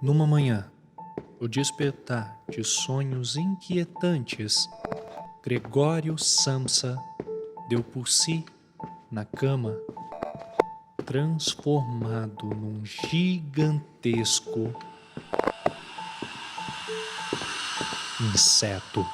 Numa manhã, o despertar de sonhos inquietantes, Gregório Samsa deu por si na cama, transformado num gigantesco inseto.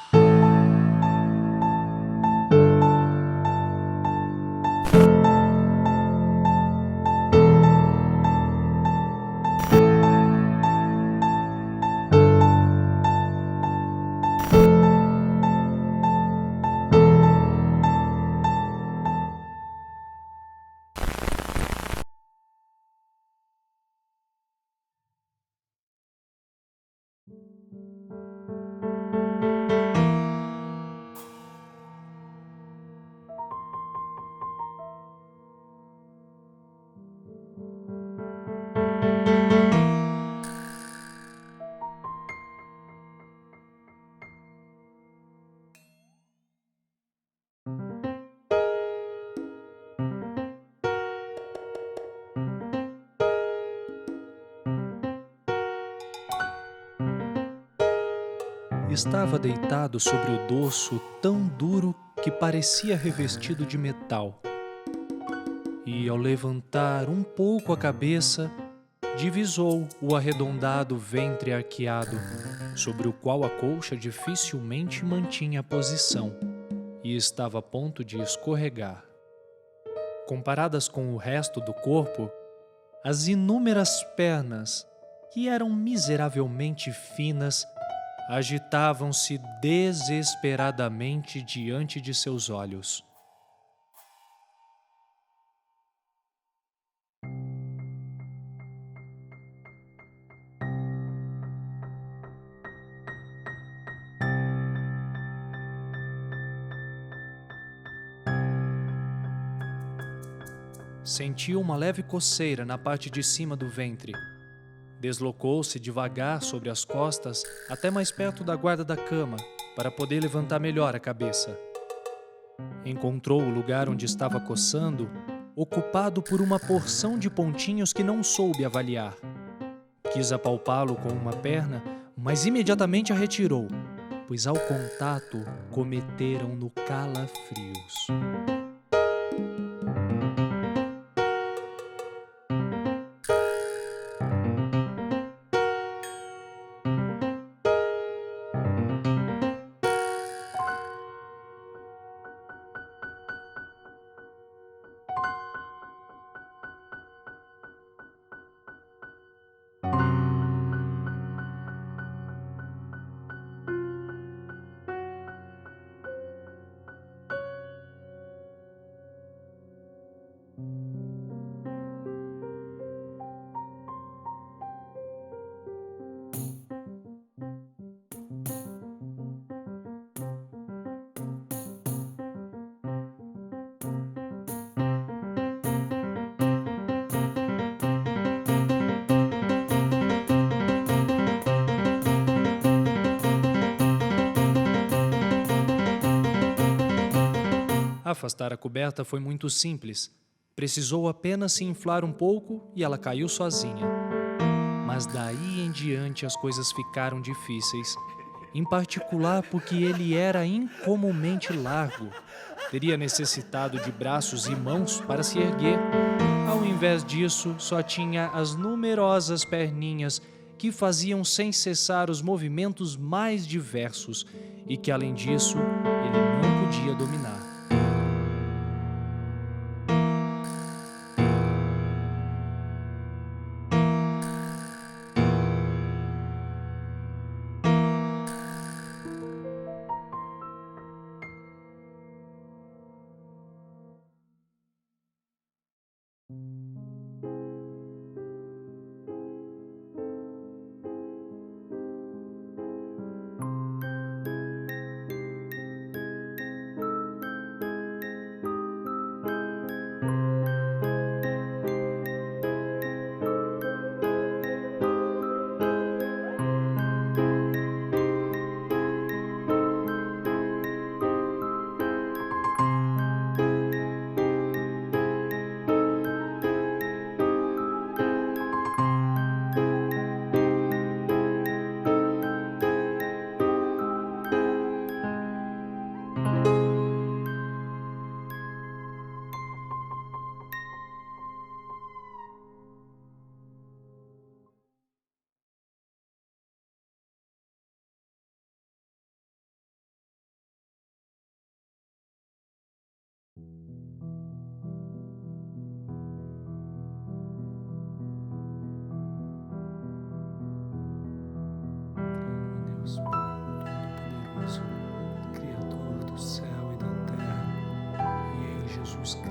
Estava deitado sobre o dorso tão duro que parecia revestido de metal. E, ao levantar um pouco a cabeça, divisou o arredondado ventre arqueado, sobre o qual a colcha dificilmente mantinha a posição, e estava a ponto de escorregar. Comparadas com o resto do corpo, as inúmeras pernas, que eram miseravelmente finas, agitavam-se desesperadamente diante de seus olhos. Sentiu uma leve coceira na parte de cima do ventre. Deslocou-se devagar sobre as costas até mais perto da guarda da cama, para poder levantar melhor a cabeça. Encontrou o lugar onde estava coçando, ocupado por uma porção de pontinhos que não soube avaliar. Quis apalpá-lo com uma perna, mas imediatamente a retirou, pois ao contato cometeram-no calafrios. Afastar a coberta foi muito simples. Precisou apenas se inflar um pouco e ela caiu sozinha. Mas daí em diante as coisas ficaram difíceis, em particular porque ele era incomumente largo. Teria necessitado de braços e mãos para se erguer. Ao invés disso, só tinha as numerosas perninhas que faziam sem cessar os movimentos mais diversos e que, além disso, ele não podia dominar.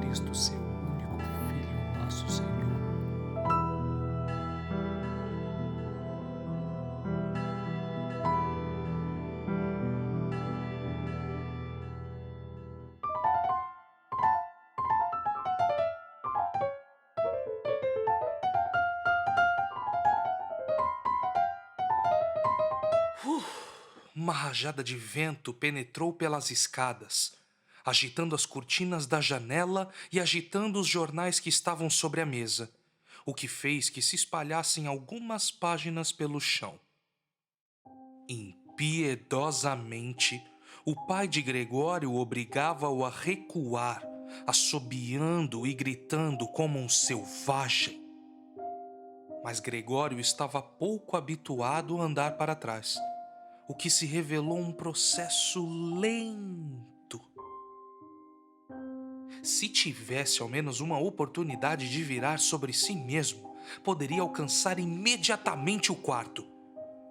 Cristo, seu único Filho, nosso Senhor. Uh, uma rajada de vento penetrou pelas escadas, agitando as cortinas da janela e agitando os jornais que estavam sobre a mesa, o que fez que se espalhassem algumas páginas pelo chão. Impiedosamente, o pai de Gregório obrigava-o a recuar, assobiando e gritando como um selvagem. Mas Gregório estava pouco habituado a andar para trás, o que se revelou um processo lento. Se tivesse ao menos uma oportunidade de virar sobre si mesmo, poderia alcançar imediatamente o quarto,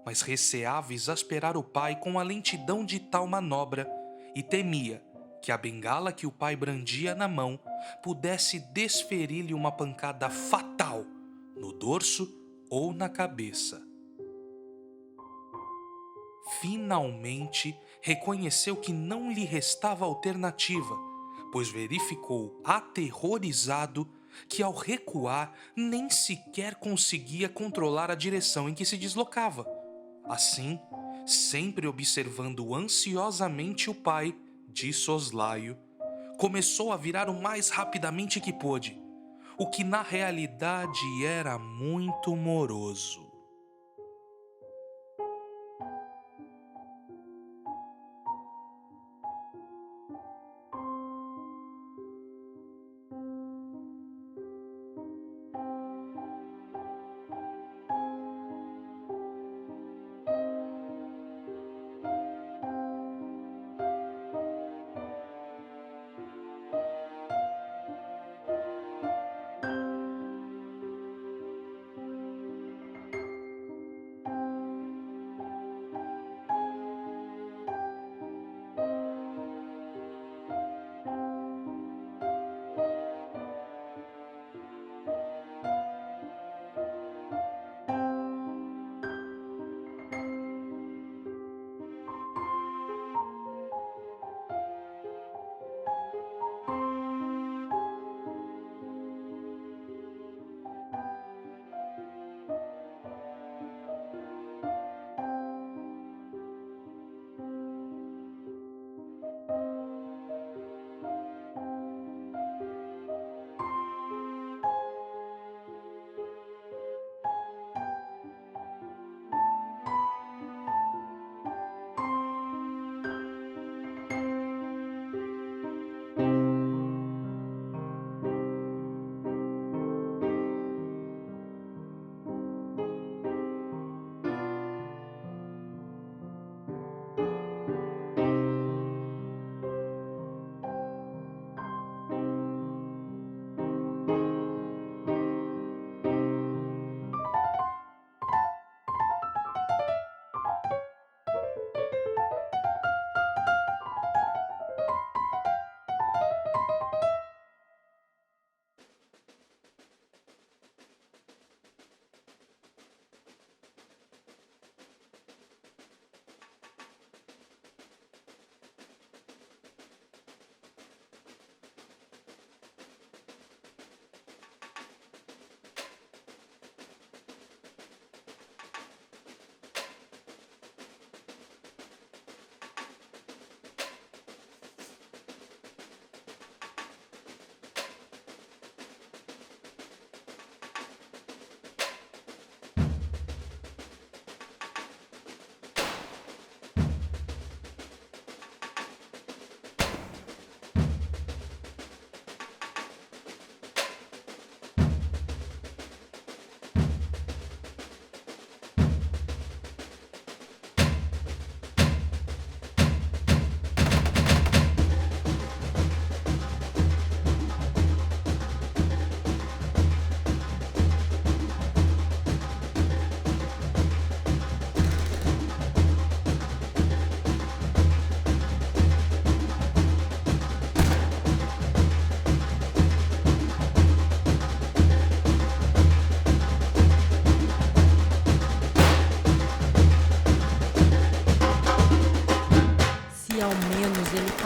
mas receava exasperar o pai com a lentidão de tal manobra e temia que a bengala que o pai brandia na mão pudesse desferir-lhe uma pancada fatal no dorso ou na cabeça. Finalmente reconheceu que não lhe restava alternativa, pois verificou, aterrorizado, que ao recuar nem sequer conseguia controlar a direção em que se deslocava. Assim, sempre observando ansiosamente o pai, de soslaio, começou a virar o mais rapidamente que pôde, o que na realidade era muito moroso.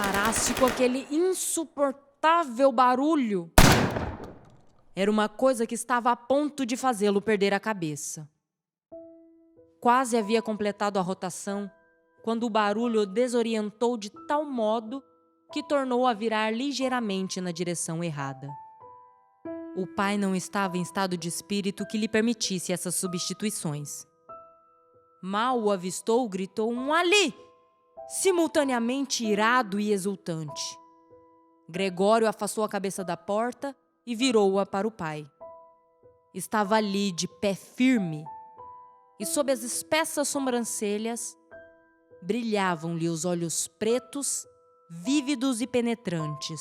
parasse com aquele insuportável barulho. Era uma coisa que estava a ponto de fazê-lo perder a cabeça. Quase havia completado a rotação quando o barulho o desorientou de tal modo que tornou a virar ligeiramente na direção errada. O pai não estava em estado de espírito que lhe permitisse essas substituições. Mal o avistou, gritou um "ali!", simultaneamente irado e exultante. Gregório afastou a cabeça da porta e virou-a para o pai. Estava ali, de pé firme, e sob as espessas sobrancelhas brilhavam-lhe os olhos pretos, vívidos e penetrantes.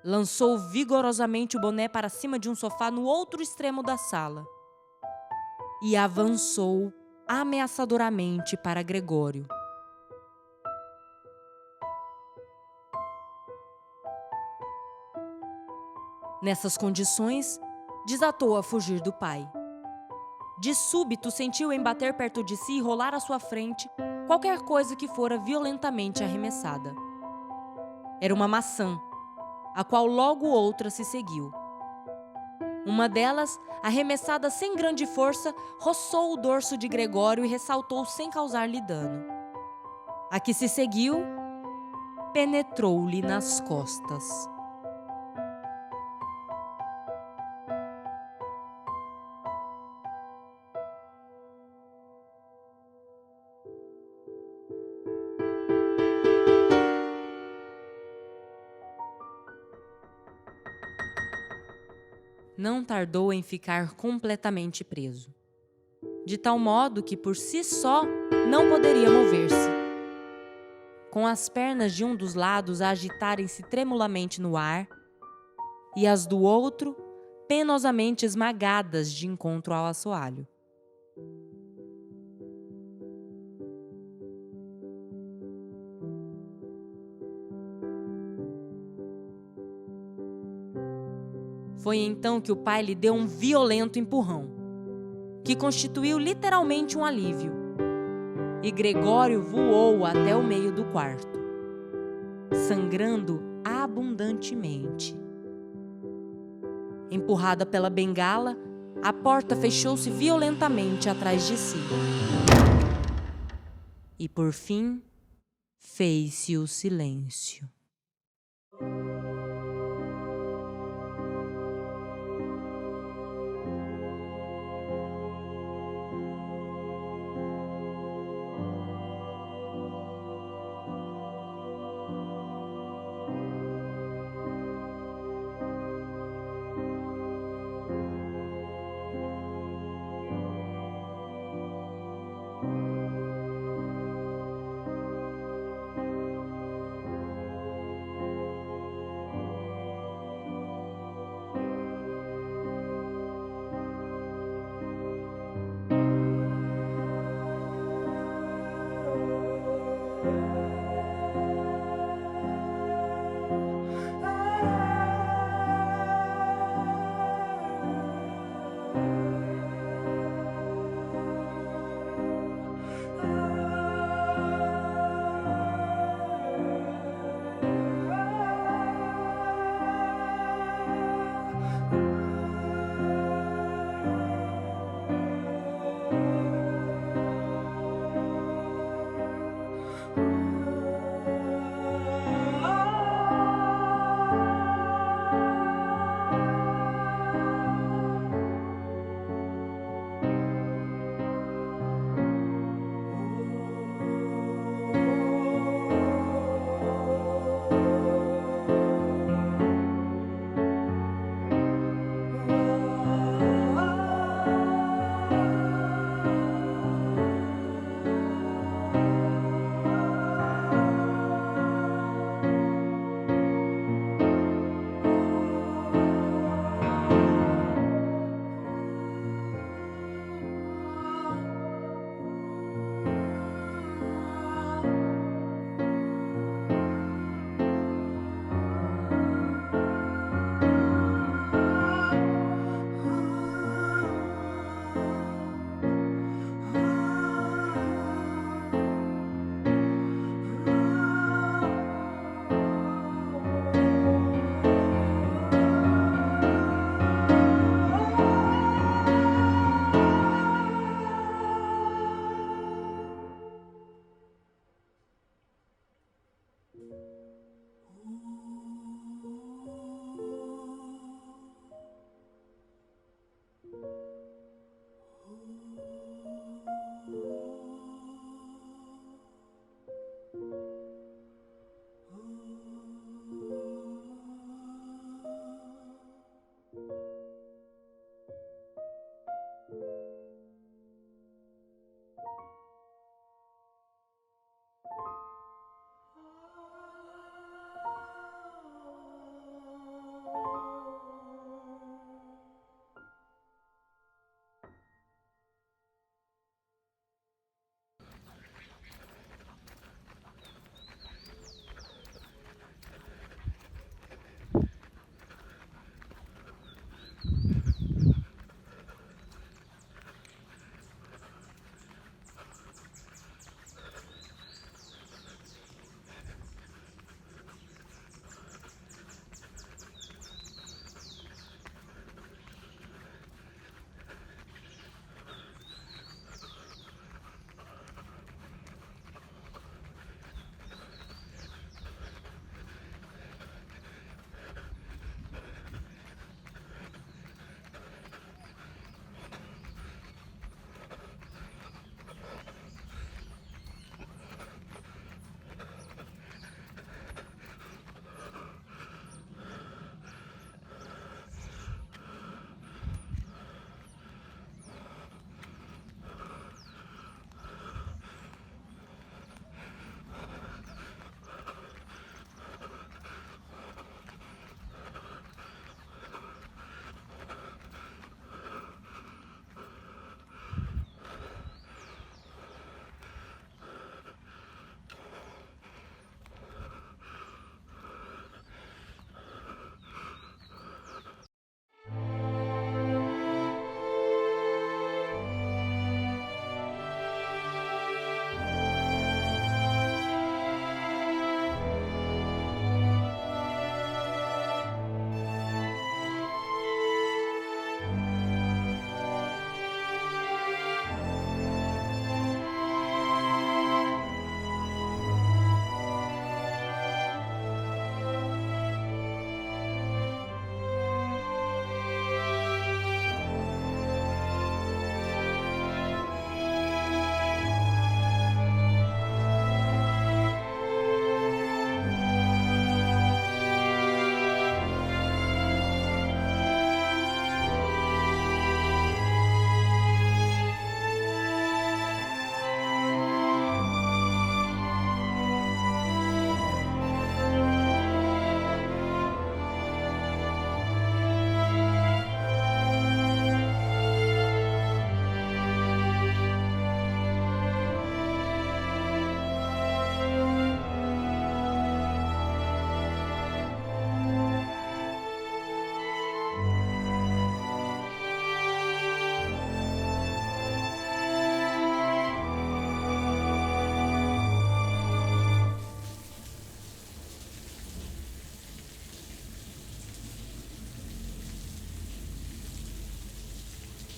Lançou vigorosamente o boné para cima de um sofá no outro extremo da sala e avançou ameaçadoramente para Gregório. Nessas condições, desatou a fugir do pai. De súbito, sentiu embater perto de si e rolar à sua frente qualquer coisa que fora violentamente arremessada. Era uma maçã, a qual logo outra se seguiu. Uma delas, arremessada sem grande força, roçou o dorso de Gregório e ressaltou sem causar-lhe dano. A que se seguiu, penetrou-lhe nas costas. Não tardou em ficar completamente preso, de tal modo que por si só não poderia mover-se. Com as pernas de um dos lados a agitarem-se tremulamente no ar e as do outro penosamente esmagadas de encontro ao assoalho. Foi então que o pai lhe deu um violento empurrão, que constituiu literalmente um alívio, e Gregório voou até o meio do quarto, sangrando abundantemente. Empurrada pela bengala, a porta fechou-se violentamente atrás de si. E, por fim, fez-se o silêncio.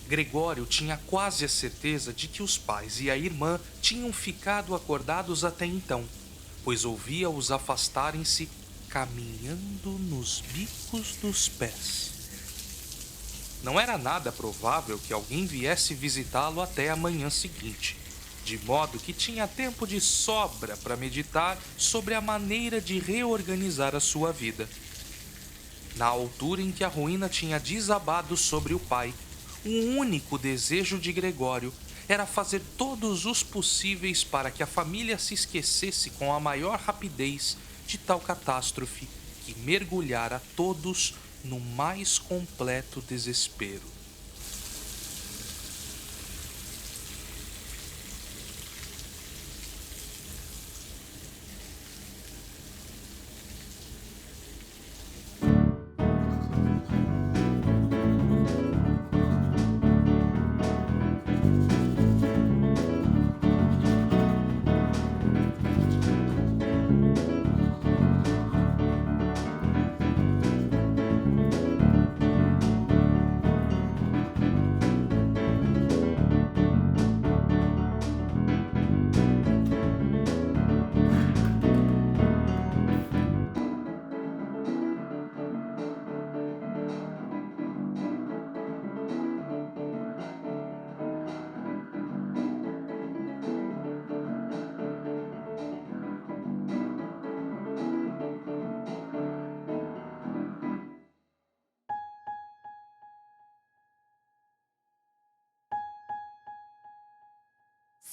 Gregório tinha quase a certeza de que os pais e a irmã tinham ficado acordados até então, pois ouvia-os afastarem-se, caminhando nos bicos dos pés. Não era nada provável que alguém viesse visitá-lo até a manhã seguinte, de modo que tinha tempo de sobra para meditar sobre a maneira de reorganizar a sua vida. Na altura em que a ruína tinha desabado sobre o pai, o único desejo de Gregório era fazer todos os possíveis para que a família se esquecesse com a maior rapidez de tal catástrofe que mergulhara todos no mais completo desespero.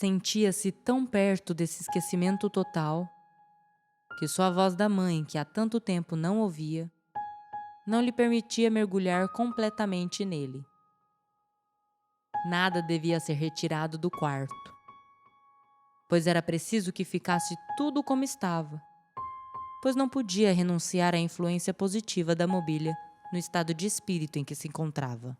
sentia-se tão perto desse esquecimento total que só a voz da mãe, que há tanto tempo não ouvia, não lhe permitia mergulhar completamente nele. Nada devia ser retirado do quarto, pois era preciso que ficasse tudo como estava, pois não podia renunciar à influência positiva da mobília no estado de espírito em que se encontrava.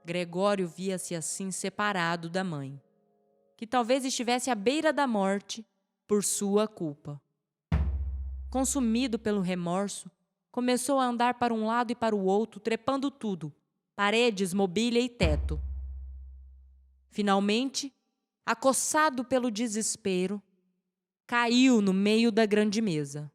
Gregório via-se assim separado da mãe, que talvez estivesse à beira da morte por sua culpa. Consumido pelo remorso, começou a andar para um lado e para o outro, trepando tudo, paredes, mobília e teto. Finalmente, acossado pelo desespero, caiu no meio da grande mesa.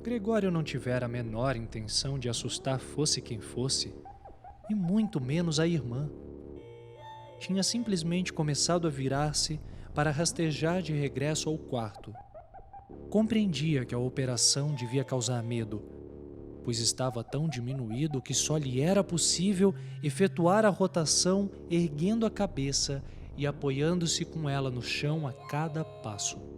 Gregório não tivera a menor intenção de assustar fosse quem fosse, e muito menos a irmã. Tinha simplesmente começado a virar-se para rastejar de regresso ao quarto, Compreendia que a operação devia causar medo, pois estava tão diminuído que só lhe era possível efetuar a rotação erguendo a cabeça e apoiando-se com ela no chão a cada passo.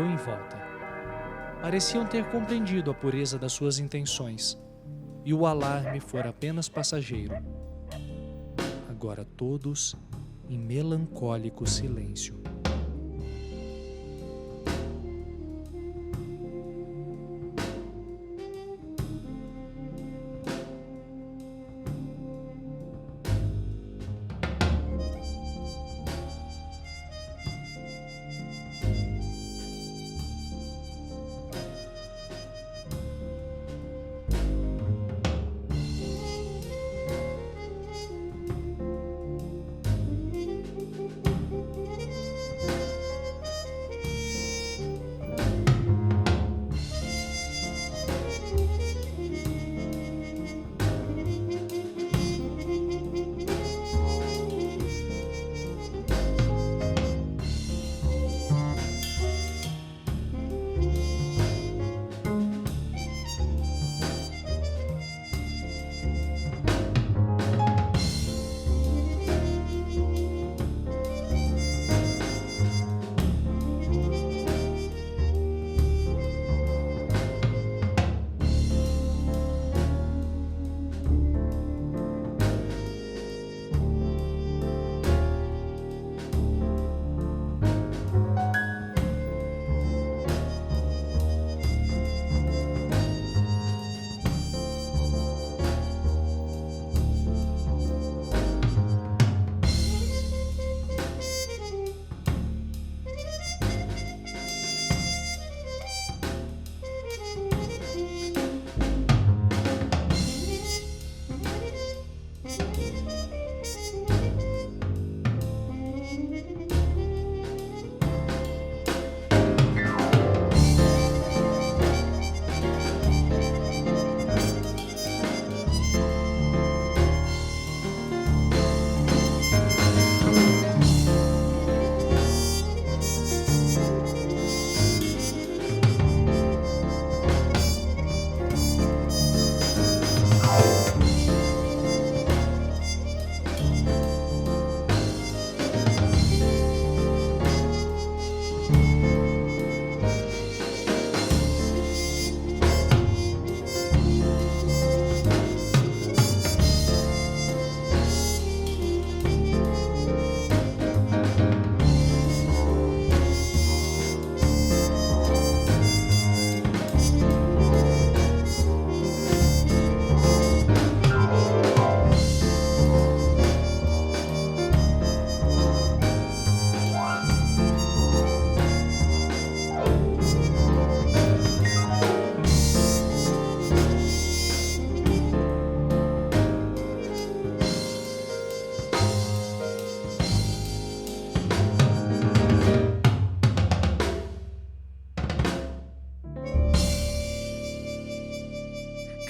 olhou em volta. Pareciam ter compreendido a pureza das suas intenções, e o alarme fora apenas passageiro. Agora todos em melancólico silêncio.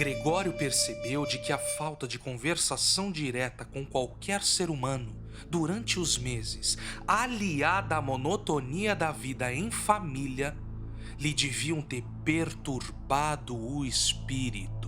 Gregório percebeu de que a falta de conversação direta com qualquer ser humano durante os meses, aliada à monotonia da vida em família, lhe deviam ter perturbado o espírito.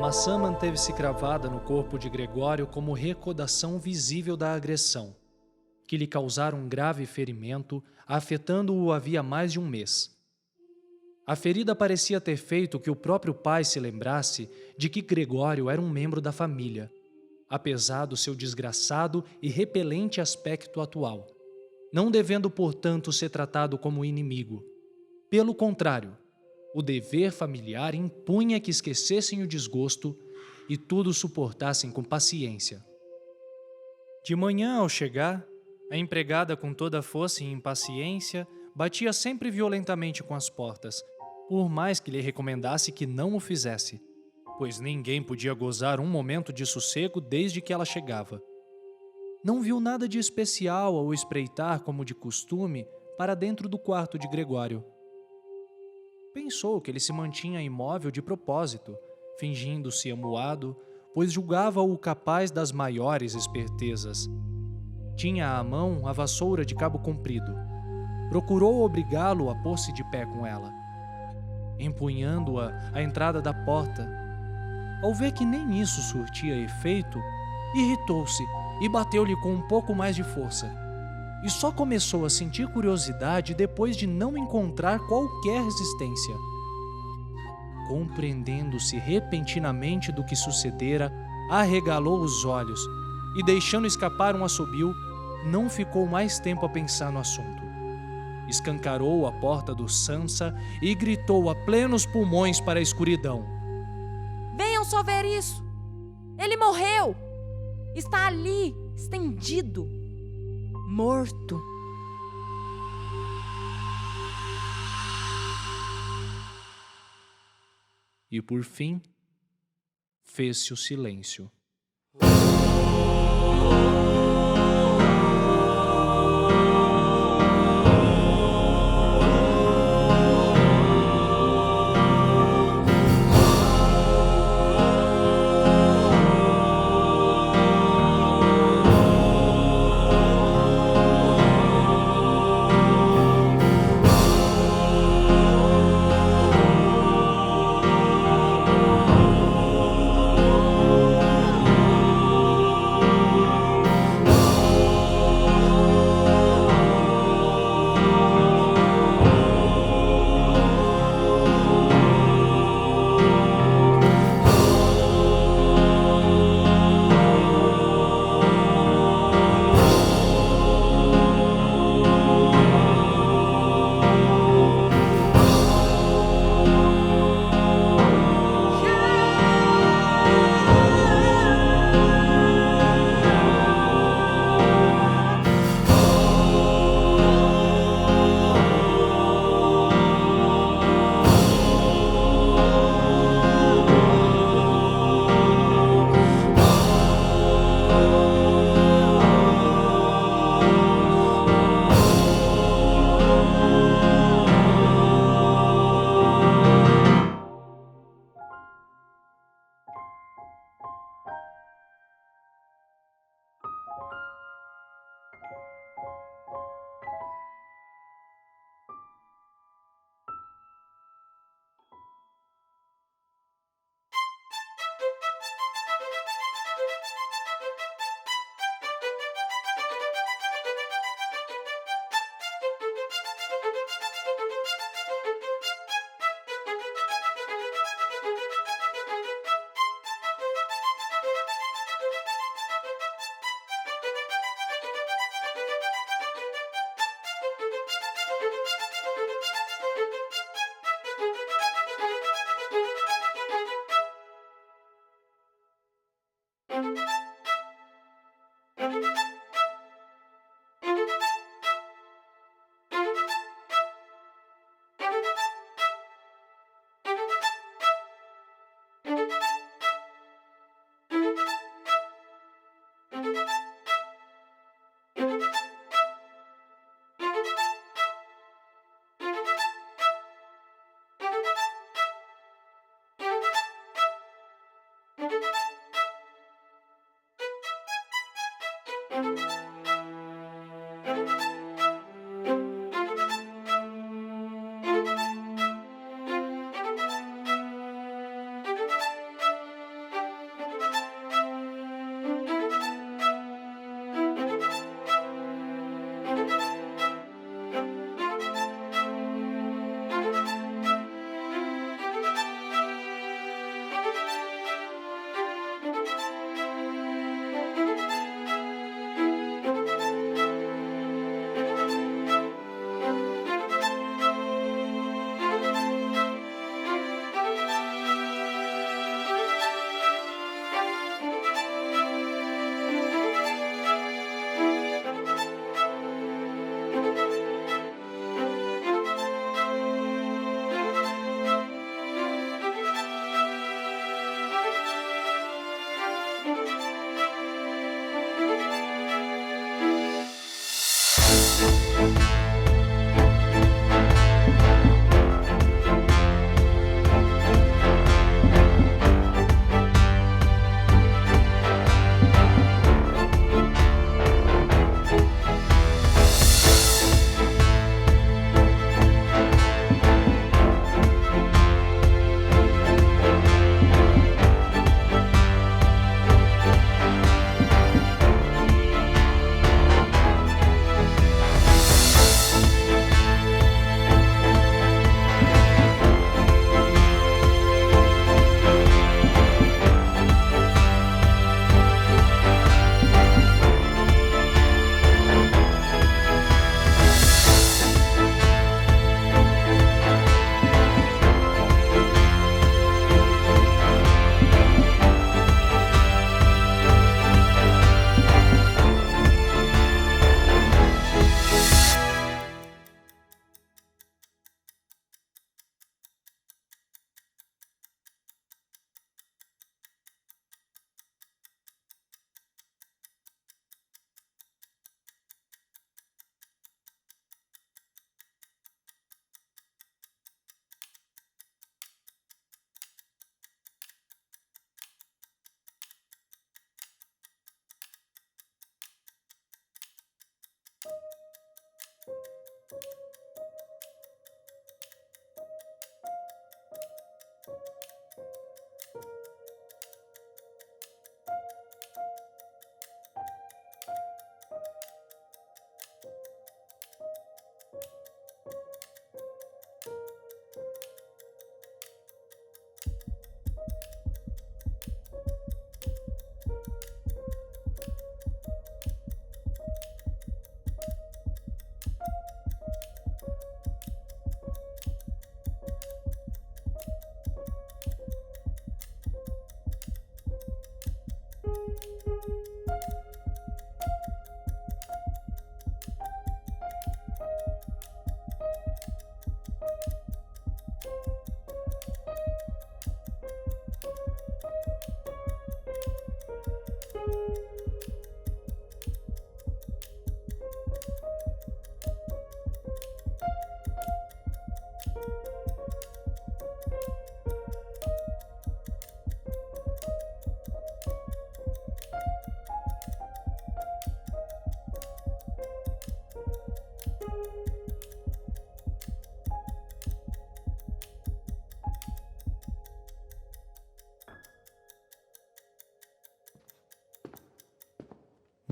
maçã manteve-se cravada no corpo de Gregório como recordação visível da agressão, que lhe causara um grave ferimento, afetando-o havia mais de um mês. A ferida parecia ter feito que o próprio pai se lembrasse de que Gregório era um membro da família, apesar do seu desgraçado e repelente aspecto atual, não devendo, portanto, ser tratado como inimigo. Pelo contrário, o dever familiar impunha que esquecessem o desgosto e tudo suportassem com paciência. De manhã, ao chegar, a empregada, com toda a força e impaciência, batia sempre violentamente com as portas, por mais que lhe recomendasse que não o fizesse, pois ninguém podia gozar um momento de sossego desde que ela chegava. Não viu nada de especial ao espreitar, como de costume, para dentro do quarto de Gregório. Pensou que ele se mantinha imóvel de propósito, fingindo-se amuado, pois julgava-o capaz das maiores espertezas. Tinha à mão a vassoura de cabo comprido. Procurou obrigá-lo a pôr-se de pé com ela, empunhando-a à entrada da porta. Ao ver que nem isso surtia efeito, irritou-se e bateu-lhe com um pouco mais de força. E só começou a sentir curiosidade depois de não encontrar qualquer resistência. Compreendendo-se repentinamente do que sucedera, arregalou os olhos e, deixando escapar um assobio, não ficou mais tempo a pensar no assunto. Escancarou a porta do Sansa e gritou a plenos pulmões para a escuridão: Venham só ver isso! Ele morreu! Está ali, estendido, morto. E por fim, fez-se o silêncio.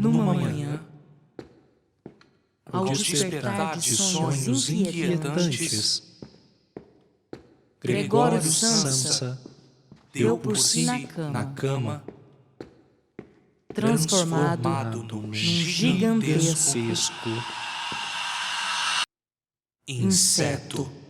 Numa manhã, ao despertar de sonhos inquietantes, Gregório Samsa deu por si na cama, transformado num gigantesco inseto.